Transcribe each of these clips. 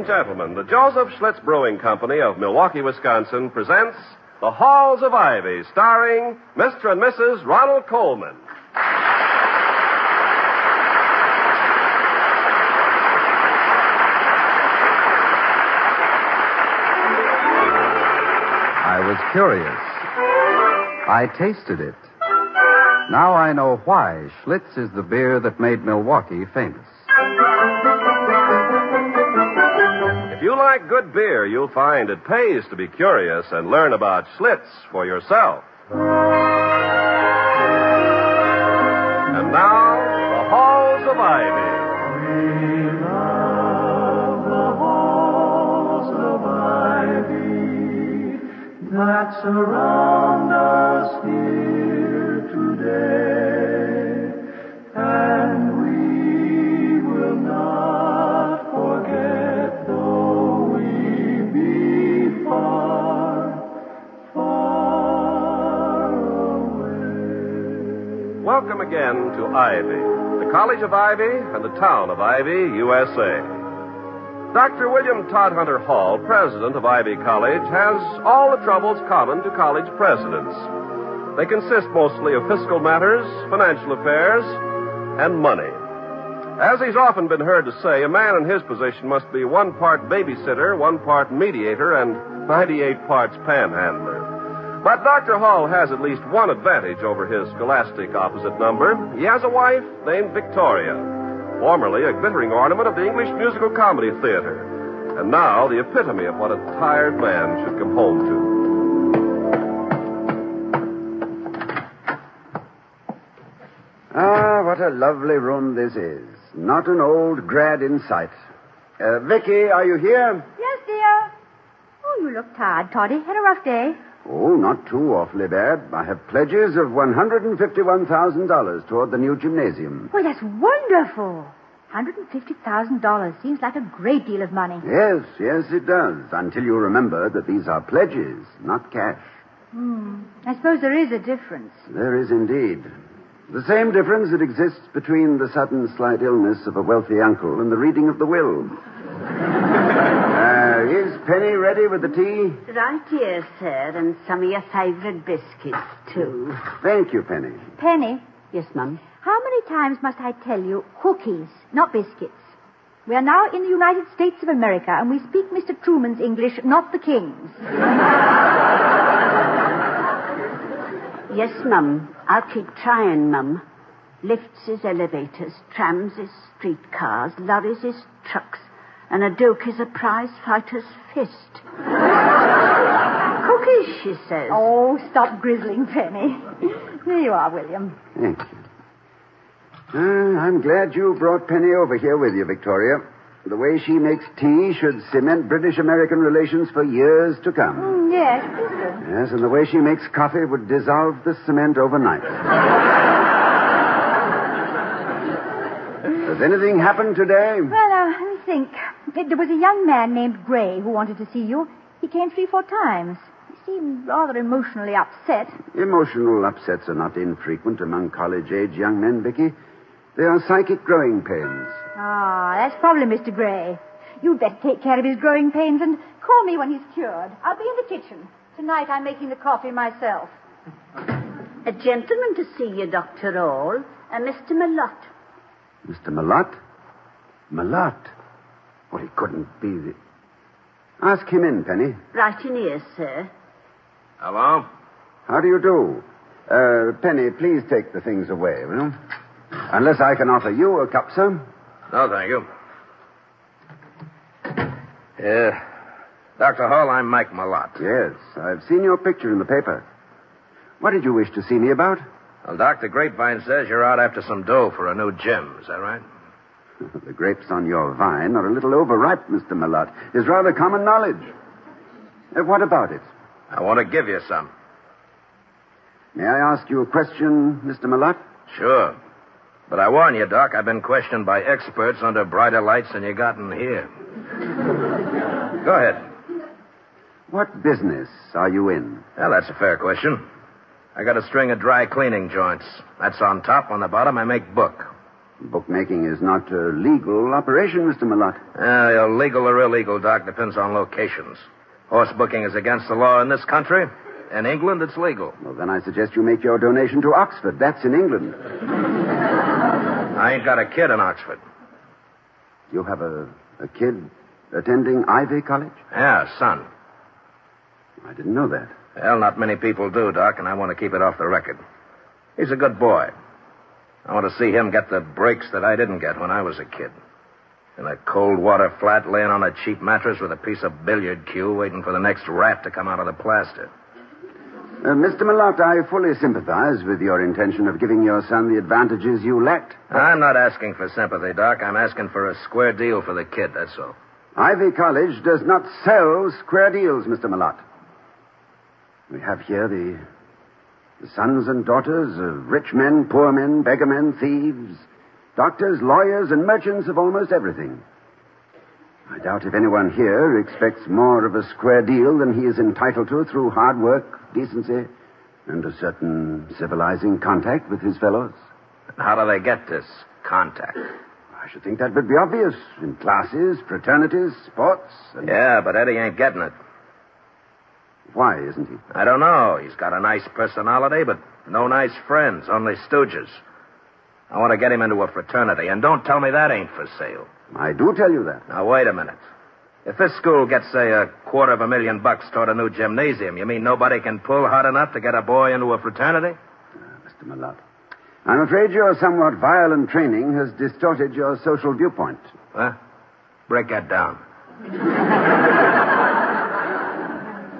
and gentlemen, the Joseph Schlitz Brewing Company of Milwaukee, Wisconsin presents The Halls of Ivy, starring Mr. and Mrs. Ronald Coleman. I was curious. I tasted it. Now I know why Schlitz is the beer that made Milwaukee famous. If you like good beer, you'll find it pays to be curious and learn about Schlitz for yourself. And now, the Halls of Ivy. We love the halls of ivy that surround us here today, and we will not forget, though we be far, far away. Welcome again to Ivy, the College of Ivy and the town of Ivy, USA. Dr. William Todhunter Hall, president of Ivy College, has all the troubles common to college presidents. They consist mostly of fiscal matters, financial affairs, and money. As he's often been heard to say, a man in his position must be 1 part babysitter, 1 part mediator, and 98 parts panhandler. But Dr. Hall has at least one advantage over his scholastic opposite number. He has a wife named Victoria, formerly a glittering ornament of the English Musical Comedy Theater, and now the epitome of what a tired man should come home to. Ah, what a lovely room this is. Not an old grad in sight. Vicky, are you here? Yes, dear. Oh, you look tired, Toddy. Had a rough day. Oh, not too awfully bad. I have pledges of $151,000 toward the new gymnasium. Well, that's wonderful. $150,000 seems like a great deal of money. Yes, it does. Until you remember that these are pledges, not cash. I suppose there is a difference. There is indeed. The same difference that exists between the sudden slight illness of a wealthy uncle and the reading of the will. Is Penny ready with the tea? Right here, sir, and some of your favourite biscuits, too. Thank you, Penny. Penny, Yes, Mum. how many times must I tell you cookies, not biscuits? We are now in the United States of America, and we speak Mr. Truman's English, not the King's. Yes, Mum. I'll keep trying, Mum. Lifts is elevators, trams is streetcars, lorries is trucks, and a doke is a prize fighter's fist. Cookies, she says. Oh, stop grizzling, Penny. Here you are, William. Thank you. I'm glad you brought Penny over here with you, Victoria. The way she makes tea should cement British-American relations for years to come. Yes. Yes, and the way she makes coffee would dissolve the cement overnight. Has anything happened today? Well, let me think. There was a young man named Gray who wanted to see you. He came 3-4 times. He seemed rather emotionally upset. Emotional upsets are not infrequent among college-age young men, Vicky. They are psychic growing pains. Ah, that's probably Mr. Gray. You'd better take care of his growing pains and call me when he's cured. I'll be in the kitchen. Tonight I'm making the coffee myself. A gentleman to see you, Dr. Hall, Mr. Malott. Mr. Malott? Malott? Well, he couldn't be the... Ask him in, Penny. Right in here, sir. Hello? How do you do? Penny, please take the things away, will you? Unless I can offer you a cup, sir. No, thank you. Dr. Hall, I'm Mike Malott. Yes, I've seen your picture in the paper. What did you wish to see me about? Well, Dr. Grapevine says you're out after some dough for a new gym. Is that right? The grapes on your vine are a little overripe, Mr. Malott. It's rather common knowledge. What about it? I want to give you some. May I ask you a question, Mr. Malott? Sure. But I warn you, Doc, I've been questioned by experts under brighter lights than you got in here. Go ahead. What business are you in? Well, that's a fair question. I got a string of dry cleaning joints. That's on top. On the bottom, I make book. Bookmaking is not a legal operation, Mr. Malott. Legal or illegal, Doc, depends on locations. Horse booking is against the law in this country. In England, it's legal. Well, then I suggest you make your donation to Oxford. That's in England. I ain't got a kid in Oxford. You have a kid attending Ivy College? Yeah, son. I didn't know that. Well, not many people do, Doc, and I want to keep it off the record. He's a good boy. I want to see him get the breaks that I didn't get when I was a kid. In a cold water flat, laying on a cheap mattress with a piece of billiard cue, waiting for the next rat to come out of the plaster. Mr. Malott, I fully sympathize with your intention of giving your son the advantages you lacked. I'm not asking for sympathy, Doc. I'm asking for a square deal for the kid, that's all. Ivy College does not sell square deals, Mr. Malott. We have here the sons and daughters of rich men, poor men, beggar men, thieves, doctors, lawyers, and merchants of almost everything. I doubt if anyone here expects more of a square deal than he is entitled to through hard work, decency, and a certain civilizing contact with his fellows. How do they get this contact? I should think that would be obvious. In classes, fraternities, sports. And... Yeah, but Eddie ain't getting it. Why isn't he? I don't know. He's got a nice personality, but no nice friends, only stooges. I want to get him into a fraternity, and don't tell me that ain't for sale. I do tell you that. Now, wait a minute. If this school gets, say, $250,000 toward a new gymnasium, you mean nobody can pull hard enough to get a boy into a fraternity? Mr. Malott, I'm afraid your somewhat violent training has distorted your social viewpoint. Huh? Break that down.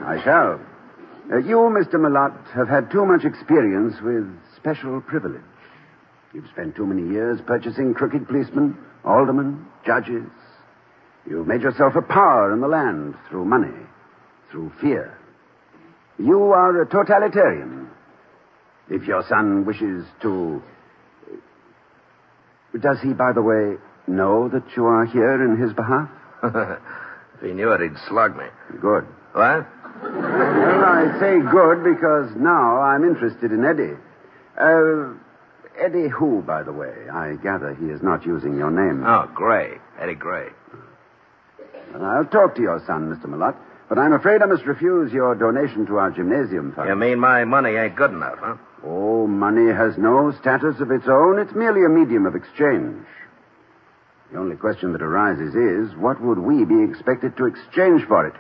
I shall. You, Mr. Malott, have had too much experience with special privilege. You've spent too many years purchasing crooked policemen, aldermen, judges. You've made yourself a power in the land through money, through fear. You are a totalitarian. If your son wishes to... Does he, by the way, know that you are here in his behalf? If he knew it, he'd slug me. Good. What? Well, I say good because now I'm interested in Eddie. Eddie who, by the way? I gather he is not using your name. Oh, Gray. Eddie Gray. Well, I'll talk to your son, Mr. Malott, but I'm afraid I must refuse your donation to our gymnasium fund. You mean my money ain't good enough, huh? Oh, money has no status of its own. It's merely a medium of exchange. The only question that arises is, what would we be expected to exchange for it?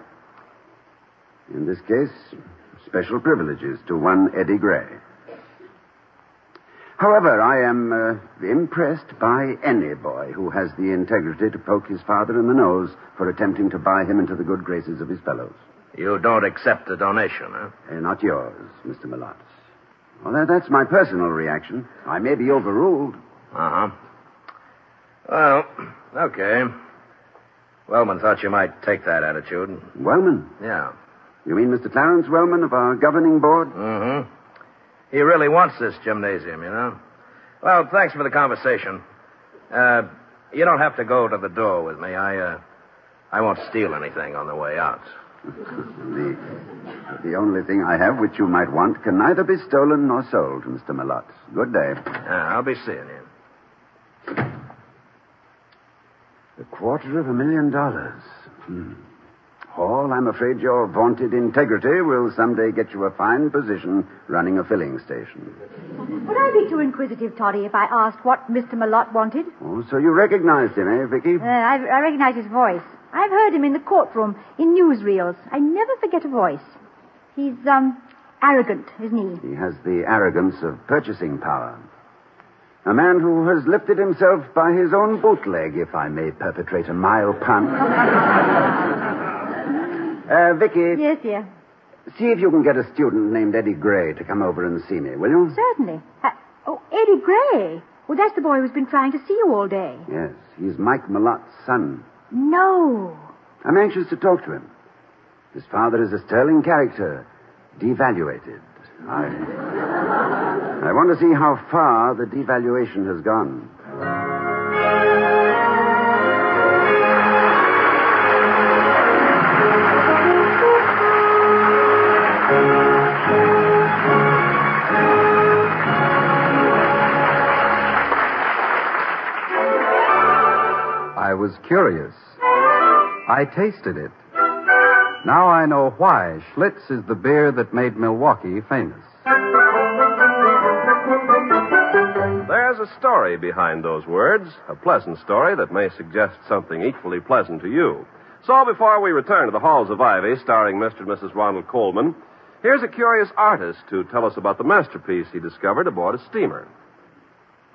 In this case, special privileges to one Eddie Gray. However, I am impressed by any boy who has the integrity to poke his father in the nose for attempting to buy him into the good graces of his fellows. You don't accept the donation, huh? Not yours, Mr. Malott. Well, that's my personal reaction. I may be overruled. Uh-huh. Well, okay. Wellman thought you might take that attitude. Wellman? Yeah. You mean Mr. Clarence Wellman of our governing board? Mm-hmm. He really wants this gymnasium, you know. Well, thanks for the conversation. You don't have to go to the door with me. I won't steal anything on the way out. The only thing I have which you might want can neither be stolen nor sold, Mr. Malott. Good day. Yeah, I'll be seeing you. $250,000. Hall, I'm afraid your vaunted integrity will someday get you a fine position running a filling station. Would I be too inquisitive, Toddy, if I asked what Mr. Malott wanted? Oh, so you recognized him, eh, Vicky? I recognize his voice. I've heard him in the courtroom, in newsreels. I never forget a voice. He's, arrogant, isn't he? He has the arrogance of purchasing power. A man who has lifted himself by his own bootleg, if I may perpetrate a mild pun. Vicky. Yes, dear. See if you can get a student named Eddie Gray to come over and see me, will you? Certainly. Eddie Gray. Well, that's the boy who's been trying to see you all day. Yes, he's Mike Malott's son. No. I'm anxious to talk to him. His father is a sterling character, devaluated. I want to see how far the devaluation has gone. was curious. I tasted it. Now I know why Schlitz is the beer that made Milwaukee famous. There's a story behind those words, a pleasant story that may suggest something equally pleasant to you. So before we return to the Halls of Ivy, starring Mr. and Mrs. Ronald Coleman, here's a curious artist to tell us about the masterpiece he discovered aboard a steamer.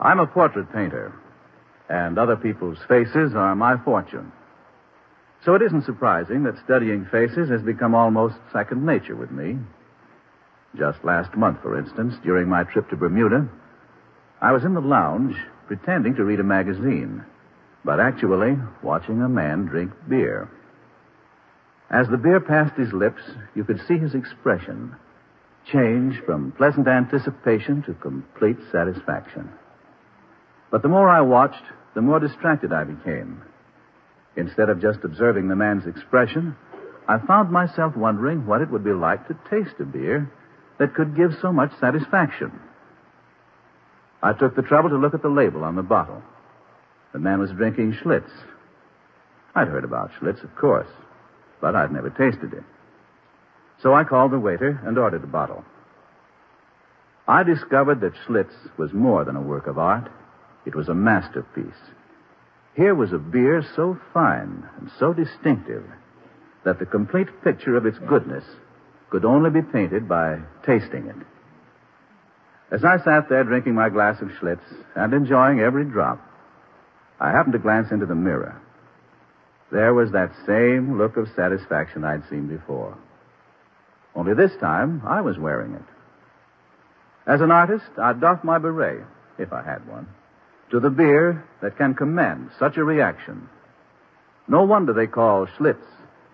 I'm a portrait painter, and other people's faces are my fortune. So it isn't surprising that studying faces has become almost second nature with me. Just last month, for instance, during my trip to Bermuda, I was in the lounge pretending to read a magazine, but actually watching a man drink beer. As the beer passed his lips, you could see his expression change from pleasant anticipation to complete satisfaction. But the more I watched, the more distracted I became. Instead of just observing the man's expression, I found myself wondering what it would be like to taste a beer that could give so much satisfaction. I took the trouble to look at the label on the bottle. The man was drinking Schlitz. I'd heard about Schlitz, of course, but I'd never tasted it. So I called the waiter and ordered a bottle. I discovered that Schlitz was more than a work of art. It was a masterpiece. Here was a beer so fine and so distinctive that the complete picture of its goodness could only be painted by tasting it. As I sat there drinking my glass of Schlitz and enjoying every drop, I happened to glance into the mirror. There was that same look of satisfaction I'd seen before. Only this time, I was wearing it. As an artist, I'd doff my beret, if I had one, to the beer that can command such a reaction. No wonder they call Schlitz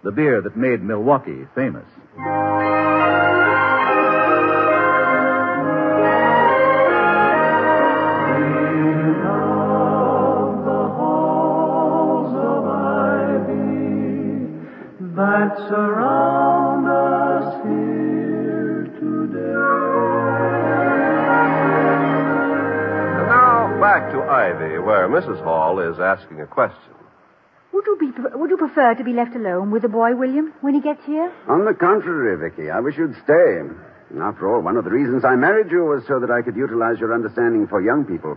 the beer that made Milwaukee famous. That surround us here today. And now back to Ivy, where Mrs. Hall is asking a question. Would you prefer to be left alone with the boy, William, when he gets here? On the contrary, Vicky, I wish you'd stay. After all, one of the reasons I married you was so that I could utilize your understanding for young people.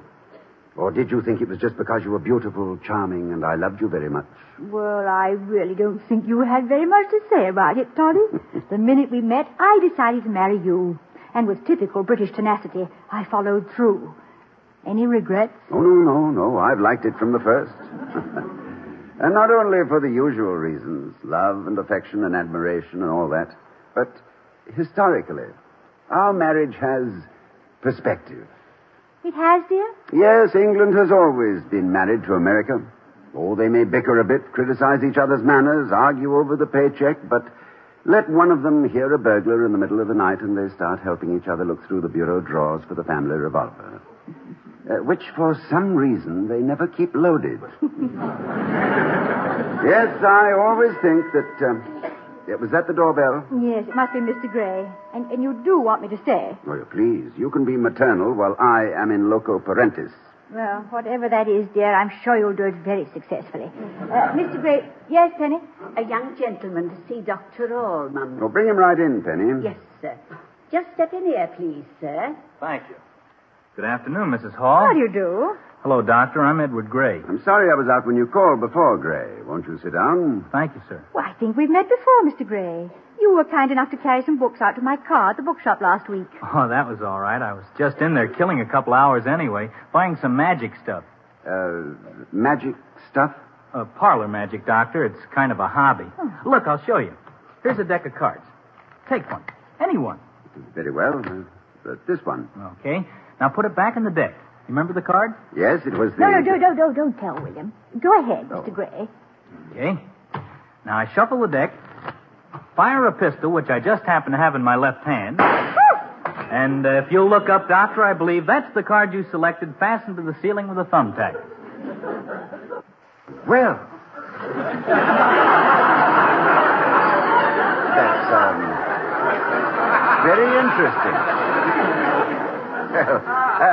Or did you think it was just because you were beautiful, charming, and I loved you very much? Well, I really don't think you had very much to say about it, Toddy. The minute we met, I decided to marry you. And with typical British tenacity, I followed through. Any regrets? Oh, no. I've liked it from the first. And not only for the usual reasons, love and affection and admiration and all that, but historically, our marriage has perspective. It has, dear? Yes, England has always been married to America. Oh, they may bicker a bit, criticize each other's manners, argue over the paycheck, but let one of them hear a burglar in the middle of the night and they start helping each other look through the bureau drawers for the family revolver. Which, for some reason, they never keep loaded. Yes, I always think that... was that the doorbell? Yes, it must be Mr. Gray. And you do want me to stay? Oh, please. You can be maternal while I am in loco parentis. Well, whatever that is, dear, I'm sure you'll do it very successfully. Mr. Gray... Yes, Penny? A young gentleman to see Dr. Hall, Mum. Well, bring him right in, Penny. Yes, sir. Just step in here, please, sir. Thank you. Good afternoon, Mrs. Hall. How do you do? Hello, Doctor. I'm Edward Gray. I'm sorry I was out when you called before, Gray. Won't you sit down? Thank you, sir. Well, I think we've met before, Mr. Gray. You were kind enough to carry some books out to my car at the bookshop last week. Oh, that was all right. I was just in there killing a couple hours anyway, buying some magic stuff. Magic stuff? Parlor magic, Doctor. It's kind of a hobby. Oh. Look, I'll show you. Here's a deck of cards. Take one. Any one. Very well. This one. Okay. Now put it back in the deck. You remember the card? Yes, it was the... No, don't tell William. Go ahead, Mr. Gray. Okay. Now I shuffle the deck, fire a pistol, which I just happen to have in my left hand. And if you'll look up, Doctor, I believe that's the card you selected fastened to the ceiling with a thumbtack. Well. That's, very interesting. Well,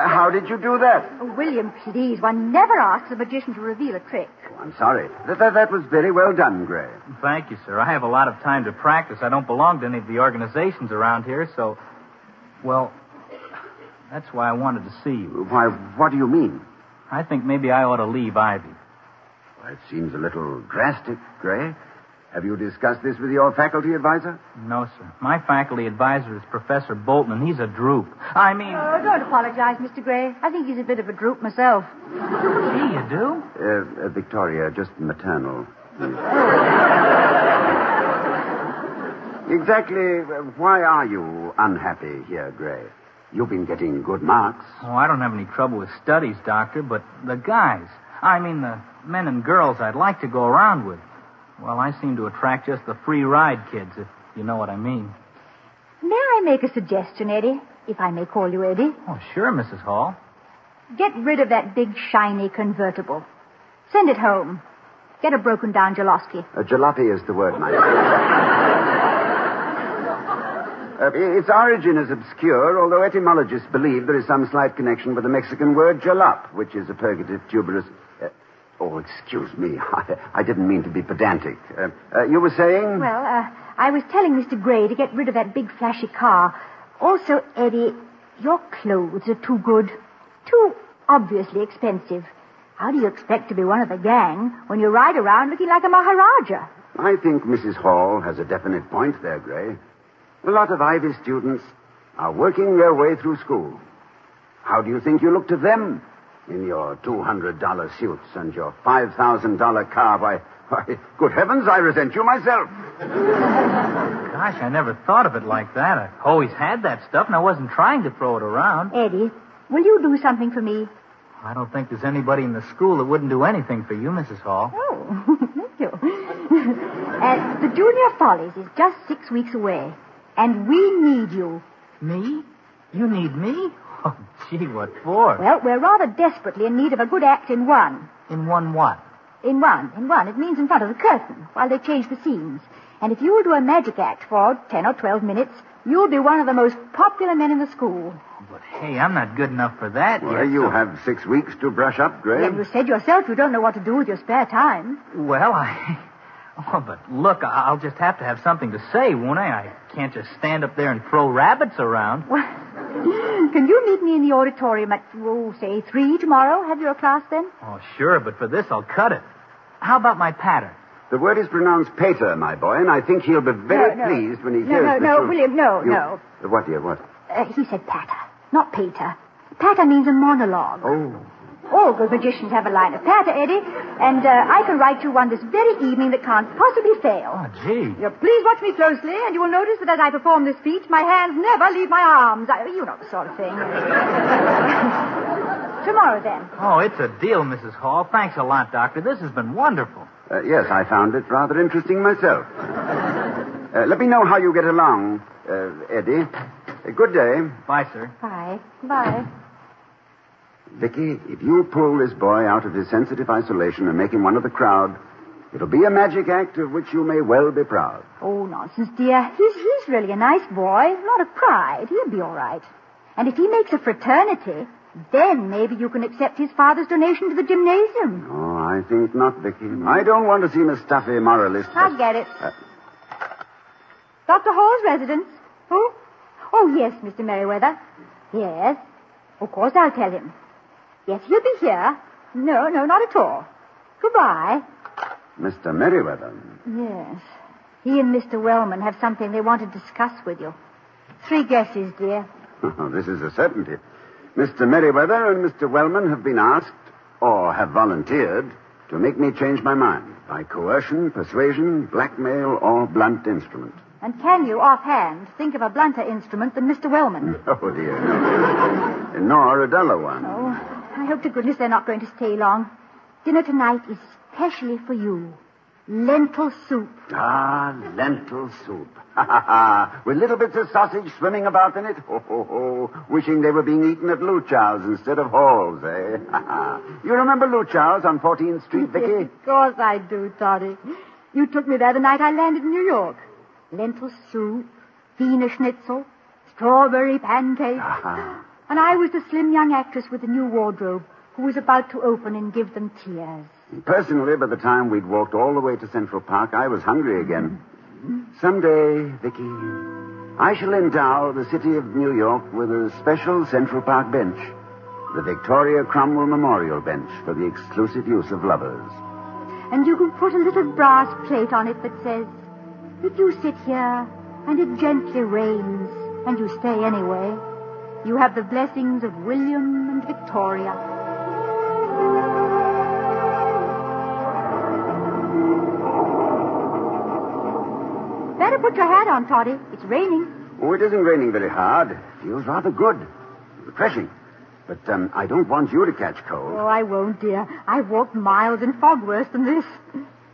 how did you do that? Oh, William, please. One never asks a magician to reveal a trick. Oh, I'm sorry. That was very well done, Gray. Thank you, sir. I have a lot of time to practice. I don't belong to any of the organizations around here, so... Well, that's why I wanted to see you. Why, what do you mean? I think maybe I ought to leave Ivy. Well, it seems a little drastic, Gray. Have you discussed this with your faculty advisor? No, sir. My faculty advisor is Professor Bolton, and he's a droop. I mean... Oh, don't apologize, Mr. Gray. I think he's a bit of a droop myself. Gee, you do? Victoria, just maternal. Exactly why are you unhappy here, Gray? You've been getting good marks. Oh, I don't have any trouble with studies, Doctor, but the guys, I mean the men and girls I'd like to go around with, well, I seem to attract just the free ride kids, if you know what I mean. May I make a suggestion, Eddie? If I may call you Eddie? Oh, sure, Mrs. Hall. Get rid of that big, shiny convertible. Send it home. Get a broken-down jalopy. Jalopy is the word, my dear. Its origin is obscure, although etymologists believe there is some slight connection with the Mexican word jalop, which is a purgative tuberous... excuse me. I didn't mean to be pedantic. You were saying? Well, I was telling Mr. Gray to get rid of that big, flashy car. Also, Eddie, your clothes are too good. Too obviously expensive. How do you expect to be one of the gang when you ride around looking like a Maharaja? I think Mrs. Hall has a definite point there, Gray. A lot of Ivy students are working their way through school. How do you think you look to them in your $200 suits and your $5,000 car? Why, good heavens, I resent you myself. Gosh, I never thought of it like that. I've always had that stuff, and I wasn't trying to throw it around. Eddie, will you do something for me? I don't think there's anybody in the school that wouldn't do anything for you, Mrs. Hall. Oh, thank you. The Junior Follies is just 6 weeks away. And we need you. Me? You need me? Oh, gee, what for? Well, we're rather desperately in need of a good act in one. In one what? In one. It means in front of the curtain, while they change the scenes. And if you will do a magic act for 10 or 12 minutes, you'll be one of the most popular men in the school. But, hey, I'm not good enough for that yet. Well, you have 6 weeks to brush up, Gray. Well, you said yourself you don't know what to do with your spare time. Well, Oh, but look, I'll just have to have something to say, won't I? I can't just stand up there and throw rabbits around. Well, can you meet me in the auditorium at, say, 3 tomorrow? Have your class then? Oh, sure, but for this I'll cut it. How about my pattern? The word is pronounced pater, my boy, and I think he'll be very pleased when he hears the truth. William, no. What, dear, what? He said patter, not pater. Patter means a monologue. Oh. All good magicians have a line of patter, Eddie, and I can write you one this very evening that can't possibly fail. Oh, gee. Please watch me closely, and you will notice that as I perform this feat, my hands never leave my arms. You know the sort of thing. Tomorrow, then. Oh, it's a deal, Mrs. Hall. Thanks a lot, Doctor. This has been wonderful. Yes, I found it rather interesting myself. Let me know how you get along, Eddie. Good day. Bye, sir. Bye. Vicky, if you pull this boy out of his sensitive isolation and make him one of the crowd, it'll be a magic act of which you may well be proud. Oh, nonsense, dear. He's really a nice boy. A lot of pride. He'll be all right. And if he makes a fraternity, then maybe you can accept his father's donation to the gymnasium. Oh, I think not, Vicky. I don't want to seem a stuffy moralist. I'll get it. Dr. Hall's residence. Who? Oh, yes, Mr. Merriweather. Yes. Of course, I'll tell him. Yes, he'll be here. No, not at all. Goodbye. Mr. Merriweather. Yes. He and Mr. Wellman have something they want to discuss with you. 3 guesses, dear. This is a certainty. Mr. Merriweather and Mr. Wellman have been asked, or have volunteered, to make me change my mind by coercion, persuasion, blackmail, or blunt instrument. And can you, offhand, think of a blunter instrument than Mr. Wellman? Oh, dear, no. Nor a duller one. Oh, I hope to goodness they're not going to stay long. Dinner tonight is specially for you. Lentil soup. Ah, lentil soup. With little bits of sausage swimming about in it. Wishing they were being eaten at Luchow's instead of Hall's, eh? You remember Luchow's on 14th Street, Vicky? Of course I do, Toddy. You took me there the night I landed in New York. Lentil soup, Wiener schnitzel, strawberry pancakes. And I was the slim young actress with the new wardrobe who was about to open and give them tears. Personally, by the time we'd walked all the way to Central Park, I was hungry again. Someday, Vicky, I shall endow the city of New York with a special Central Park bench. The Victoria Cromwell Memorial Bench for the exclusive use of lovers. And you can put a little brass plate on it that says, if you sit here and it gently rains and you stay anyway, you have the blessings of William and Victoria. Better put your hat on, Toddy. It's raining. Oh, it isn't raining very hard. Feels rather good. Refreshing. But I don't want you to catch cold. Oh, I won't, dear. I've walked miles in fog worse than this.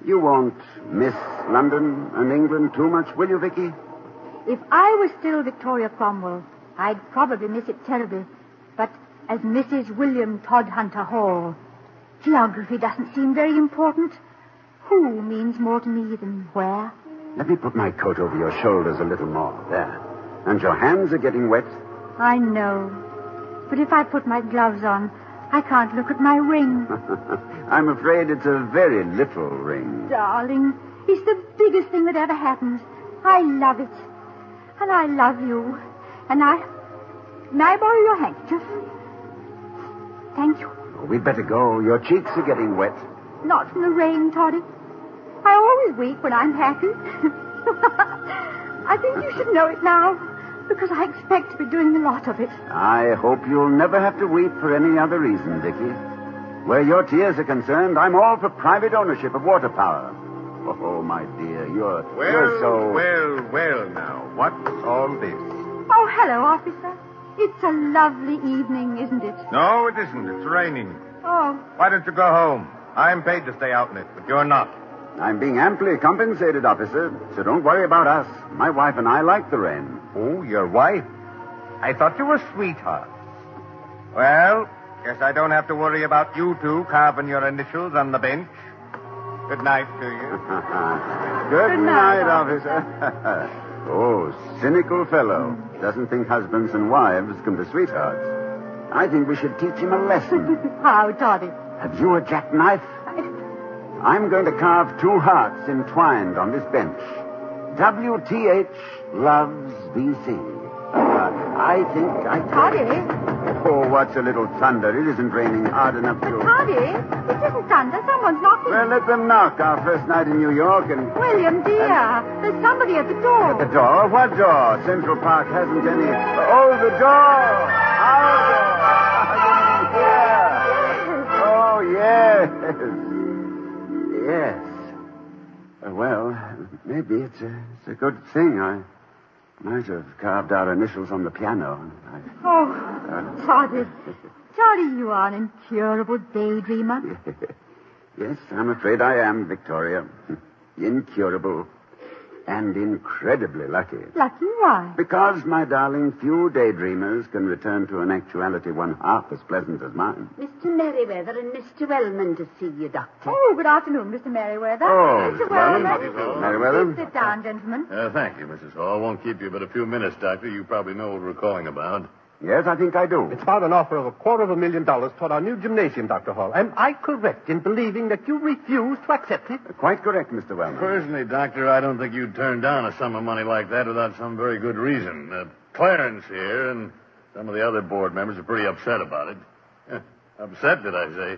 You won't miss London and England too much, will you, Vicky? If I was still Victoria Cromwell, I'd probably miss it terribly. But as Mrs. William Todhunter Hall, geography doesn't seem very important. Who means more to me than where? Let me put my coat over your shoulders a little more. There. And your hands are getting wet. I know. But if I put my gloves on, I can't look at my ring. I'm afraid it's a very little ring. Darling, it's the biggest thing that ever happened. I love it. And I love you. And May I borrow your handkerchief? Thank you. Oh, we'd better go. Your cheeks are getting wet. Not from the rain, Toddy. I always weep when I'm happy. I think you should know it now, because I expect to be doing a lot of it. I hope you'll never have to weep for any other reason, Dickie. Where your tears are concerned, I'm all for private ownership of water power. Oh, my dear, you're so... Well, now, what's all this? Oh, hello, officer. It's a lovely evening, isn't it? No, it isn't. It's raining. Oh. Why don't you go home? I'm paid to stay out in it, but you're not. I'm being amply compensated, officer, so don't worry about us. My wife and I like the rain. Oh, your wife? I thought you were sweethearts. Well, guess I don't have to worry about you two carving your initials on the bench. Good night to you. Good night, officer. Oh, cynical fellow. Doesn't think husbands and wives can be sweethearts. I think we should teach him a lesson. How, Toddy? Have you a jackknife? I'm going to carve two hearts entwined on this bench. WTH loves VC. I think I... Toddy? Oh, what's a little thunder? It isn't raining hard enough to... Toddy, it isn't thunder. Someone's knocking. Well, let them knock. Our first night in New York and... William, dear, there's somebody at the door. At the door? What door? Central Park hasn't any... Oh, the door! Our door! Yeah. Oh, yes. Yes. Well, maybe it's a good thing. I might have carved our initials on the piano. Toddy. Toddy, you are an incurable daydreamer. Yes, I'm afraid I am, Victoria. Incurable. And incredibly lucky. Lucky why? Because, my darling, few daydreamers can return to an actuality one half as pleasant as mine. Mr. Merriweather and Mr. Wellman to see you, Doctor. Oh, good afternoon, Mr. Merriweather. Oh, Mr. Wellman. Merriweather. Please sit down, gentlemen. Thank you, Mrs. Hall. Won't keep you but a few minutes, Doctor. You probably know what we're calling about. Yes, I think I do. It's about an offer of $250,000 toward our new gymnasium, Dr. Hall. Am I correct in believing that you refuse to accept it? Quite correct, Mr. Wellman. Personally, Doctor, I don't think you'd turn down a sum of money like that without some very good reason. Clarence here and some of the other board members are pretty upset about it. Upset, did I say?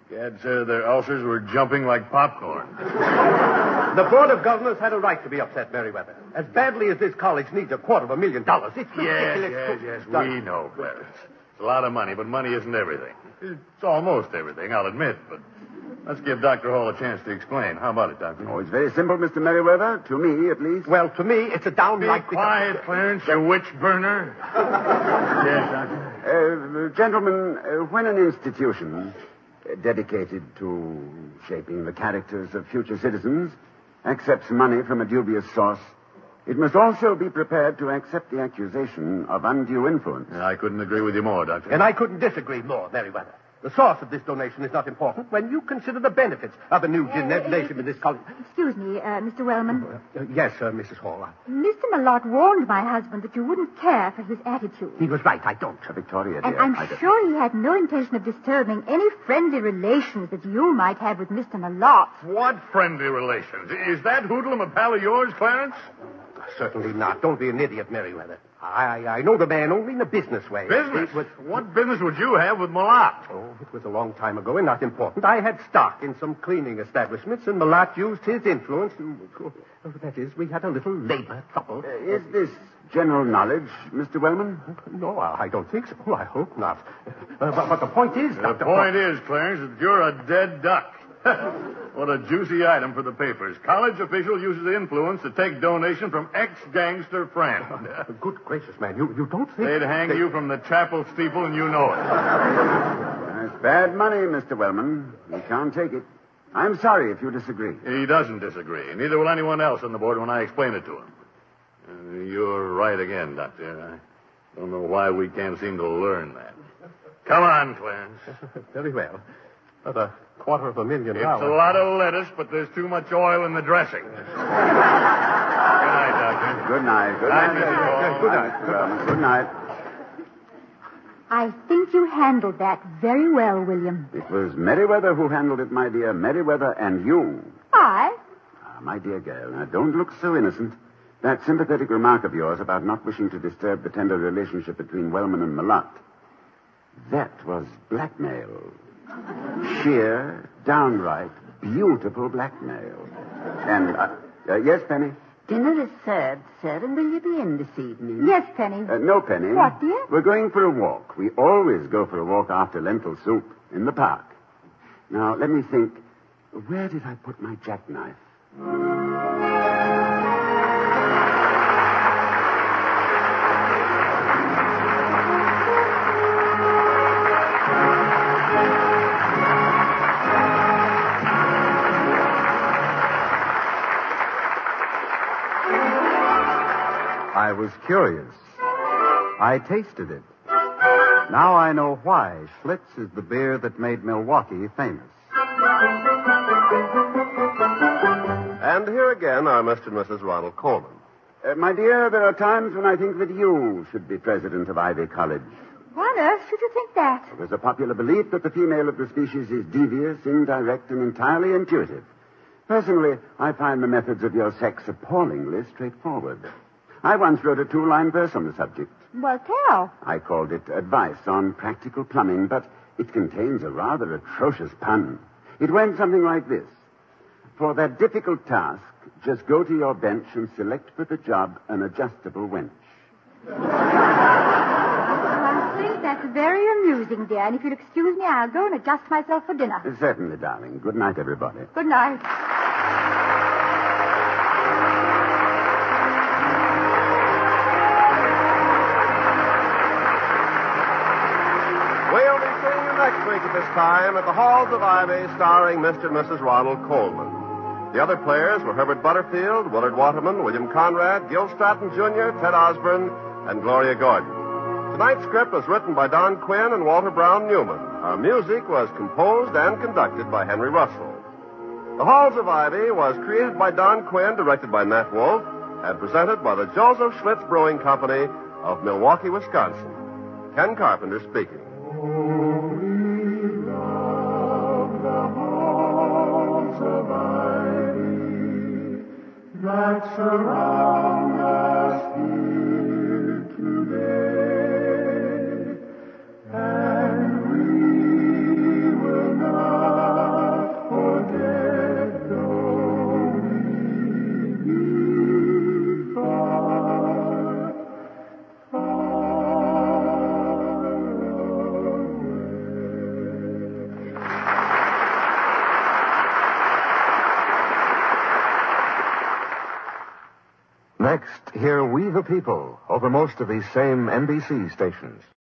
Gad, sir, their ulcers were jumping like popcorn. The Board of Governors had a right to be upset, Merriweather. As badly as this college needs $250,000, it's ridiculous. Yes, we know, Clarence. It's a lot of money, but money isn't everything. It's almost everything, I'll admit, but let's give Dr. Hall a chance to explain. How about it, Doctor? Oh, it's very simple, Mr. Merriweather. To me, at least. Well, to me, it's a downright... Be quiet, Clarence, you witch burner. Yes, Doctor? Gentlemen, when an institution dedicated to shaping the characters of future citizens accepts money from a dubious source, it must also be prepared to accept the accusation of undue influence. I couldn't agree with you more, Doctor. And I couldn't disagree more, Merriweather. The source of this donation is not important when you consider the benefits of a new generation in this college. Excuse me, Mr. Wellman. Yes, Mrs. Hall. Mr. Malotte warned my husband that you wouldn't care for his attitude. He was right, I don't. Victoria, And dear. I'm sure he had no intention of disturbing any friendly relations that you might have with Mr. Malotte. What friendly relations? Is that hoodlum a pal of yours, Clarence? Certainly not. Don't be an idiot, Merriweather. I know the man only in a business way. Business? What business would you have with Malotte? Oh, it was a long time ago and not important. I had stock in some cleaning establishments, and Malotte used his influence. That is, we had a little labor trouble. Is this general knowledge, Mr. Wellman? No, I don't think so. I hope not. But the point is... The point is, Clarence, that you're a dead duck. What a juicy item for the papers. College official uses influence to take donation from ex-gangster friend. Good gracious, man. You don't think... They'd hang you from the chapel steeple and you know it. That's bad money, Mr. Wellman. You can't take it. I'm sorry if you disagree. He doesn't disagree. Neither will anyone else on the board when I explain it to him. You're right again, Doctor. I don't know why we can't seem to learn that. Come on, Clarence. Very well. About $250,000. It's a lot of lettuce, but there's too much oil in the dressing. Good night, Doctor. Good night. Good night, Mrs. Hall. Good night. Mr. Wellman. Good night. I think you handled that very well, William. It was Merriweather who handled it, my dear. Merriweather and you. I? My dear girl, now don't look so innocent. That sympathetic remark of yours about not wishing to disturb the tender relationship between Wellman and Malotte, that was blackmail. Sheer, downright, beautiful blackmail. And, yes, Penny? Dinner is served, sir, and will you be in this evening? Yes, Penny. No, Penny. What, dear? We're going for a walk. We always go for a walk after lentil soup in the park. Now, let me think. Where did I put my jackknife? I was curious. I tasted it. Now I know why Schlitz is the beer that made Milwaukee famous. And here again are Mr. and Mrs. Ronald Coleman. My dear, there are times when I think that you should be president of Ivy College. Why on earth should you think that? There's a popular belief that the female of the species is devious, indirect, and entirely intuitive. Personally, I find the methods of your sex appallingly straightforward. I once wrote a 2-line verse on the subject. Well, tell. I called it Advice on Practical Plumbing, but it contains a rather atrocious pun. It went something like this. For that difficult task, just go to your bench and select for the job an adjustable wench. I think that's very amusing, dear. And if you'll excuse me, I'll go and adjust myself for dinner. Certainly, darling. Good night, everybody. Good night. We'll be seeing you next week at this time at the Halls of Ivy, starring Mr. and Mrs. Ronald Coleman. The other players were Herbert Butterfield, Willard Waterman, William Conrad, Gil Stratton Jr., Ted Osborne, and Gloria Gordon. Tonight's script was written by Don Quinn and Walter Brown Newman. Our music was composed and conducted by Henry Russell. The Halls of Ivy was created by Don Quinn, directed by Nat Wolf, and presented by the Joseph Schlitz Brewing Company of Milwaukee, Wisconsin. Ken Carpenter speaking. That surround us here today, and we will not forget, though we be far, far away. Next, hear We the People over most of these same NBC stations.